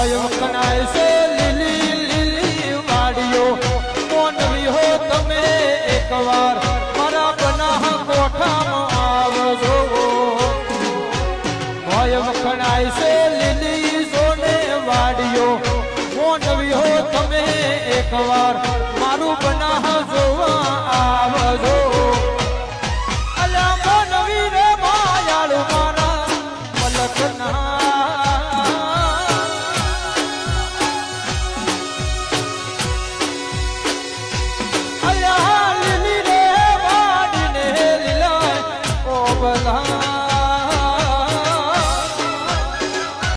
વખણાય છે લીલી લીલી વાડીઓ મોનવી હો તમે એકવાર મારા બનાહ કોઠામાં આવજો વખણાય છે લીલી સોને વાડીઓ મોનવી હો તમે એકવાર